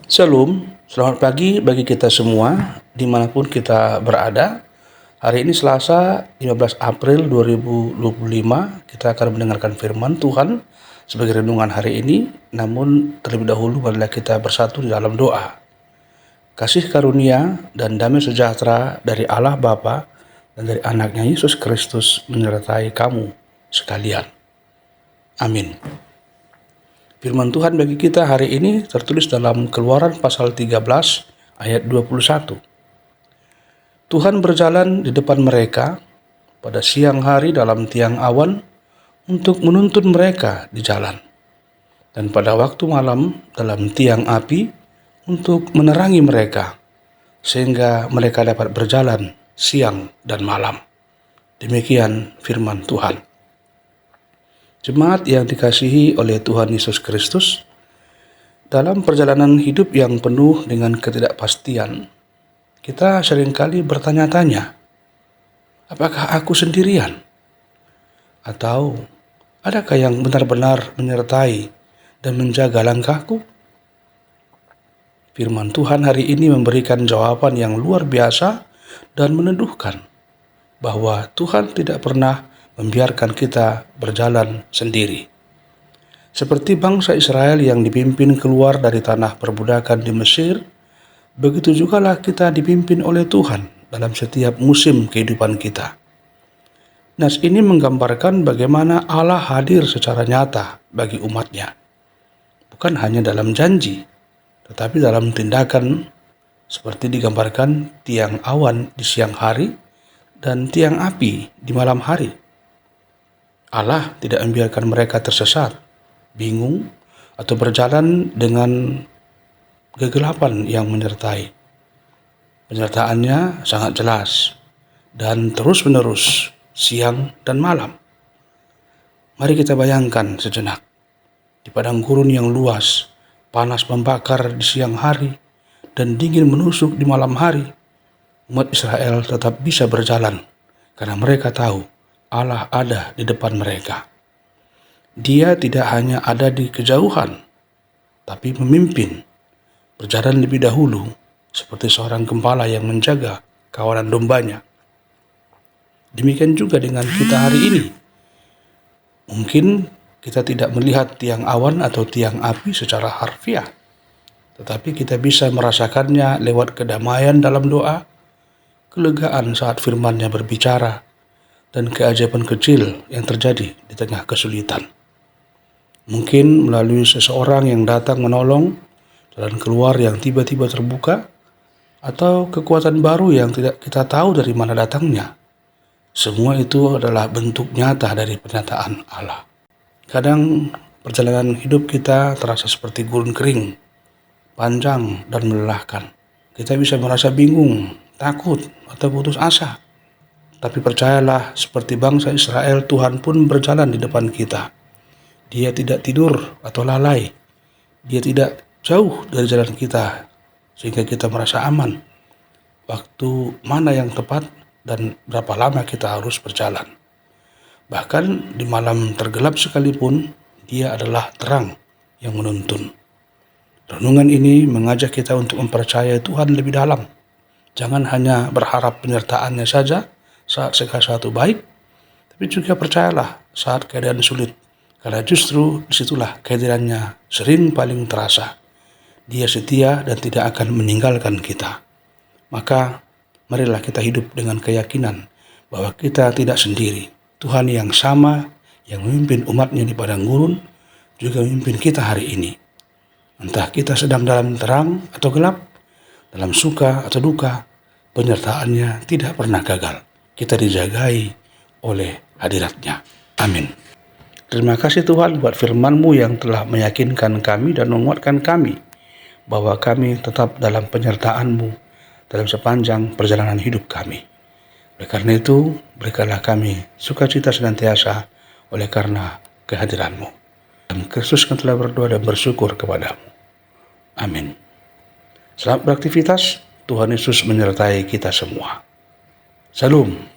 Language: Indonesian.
Shalom, selamat pagi bagi kita semua dimanapun kita berada. Hari ini Selasa 15 April 2025 kita akan mendengarkan firman Tuhan sebagai renungan hari ini. Namun terlebih dahulu marilah kita bersatu di dalam doa. Kasih karunia dan damai sejahtera dari Allah Bapa dan dari anaknya Yesus Kristus menyertai kamu sekalian. Amin. Firman Tuhan bagi kita hari ini tertulis dalam Keluaran pasal 13 ayat 21. Tuhan berjalan di depan mereka pada siang hari dalam tiang awan untuk menuntun mereka di jalan, dan pada waktu malam dalam tiang api untuk menerangi mereka, sehingga mereka dapat berjalan siang dan malam. Demikian firman Tuhan. Jemaat yang dikasihi oleh Tuhan Yesus Kristus, dalam perjalanan hidup yang penuh dengan ketidakpastian, kita seringkali bertanya-tanya, apakah aku sendirian? Atau adakah yang benar-benar menyertai dan menjaga langkahku? Firman Tuhan hari ini memberikan jawaban yang luar biasa dan meneduhkan bahwa Tuhan tidak pernah membiarkan kita berjalan sendiri. Seperti bangsa Israel yang dipimpin keluar dari tanah perbudakan di Mesir, begitu jugalah kita dipimpin oleh Tuhan dalam setiap musim kehidupan kita. Nas ini menggambarkan bagaimana Allah hadir secara nyata bagi umatnya, bukan hanya dalam janji, tetapi dalam tindakan, seperti digambarkan tiang awan di siang hari dan tiang api di malam hari. Allah tidak membiarkan mereka tersesat, bingung, atau berjalan dengan kegelapan yang menyertai. Penyertaannya sangat jelas dan terus-menerus, siang dan malam. Mari kita bayangkan sejenak, di padang gurun yang luas, panas membakar di siang hari dan dingin menusuk di malam hari, umat Israel tetap bisa berjalan karena mereka tahu Allah ada di depan mereka. Dia tidak hanya ada di kejauhan, tapi memimpin, berjalan lebih dahulu, seperti seorang gembala yang menjaga kawanan dombanya. Demikian juga dengan kita hari ini. Mungkin kita tidak melihat tiang awan atau tiang api secara harfiah, tetapi kita bisa merasakannya lewat kedamaian dalam doa, kelegaan saat firman-Nya berbicara, dan keajaiban kecil yang terjadi di tengah kesulitan. Mungkin melalui seseorang yang datang menolong, jalan keluar yang tiba-tiba terbuka, atau kekuatan baru yang tidak kita tahu dari mana datangnya. Semua itu adalah bentuk nyata dari pernyataan Allah. Kadang perjalanan hidup kita terasa seperti gurun kering, panjang dan melelahkan. Kita bisa merasa bingung, takut, atau putus asa. Tapi percayalah, seperti bangsa Israel, Tuhan pun berjalan di depan kita. Dia tidak tidur atau lalai. Dia tidak jauh dari jalan kita, sehingga kita merasa aman. Waktu mana yang tepat dan berapa lama kita harus berjalan. Bahkan di malam tergelap sekalipun, Dia adalah terang yang menuntun. Renungan ini mengajak kita untuk mempercayai Tuhan lebih dalam. Jangan hanya berharap penyertaan-Nya saja saat segala sesuatu baik, tapi juga percayalah saat keadaan sulit, karena justru disitulah kehadiran-Nya sering paling terasa. Dia setia dan tidak akan meninggalkan kita. Maka marilah kita hidup dengan keyakinan bahwa kita tidak sendiri. Tuhan yang sama, yang memimpin umat-Nya di padang gurun, juga memimpin kita hari ini. Entah kita sedang dalam terang atau gelap, dalam suka atau duka, penyertaan-Nya tidak pernah gagal. Kita dijagai oleh hadirat-Nya. Amin. Terima kasih Tuhan buat firman-Mu yang telah meyakinkan kami dan menguatkan kami bahwa kami tetap dalam penyertaan-Mu dalam sepanjang perjalanan hidup kami. Oleh karena itu, berikanlah kami sukacita senantiasa oleh karena kehadiran-Mu. Dan Kristus kan telah berdoa dan bersyukur kepadamu. Amin. Selamat beraktivitas. Tuhan Yesus menyertai kita semua. Salam.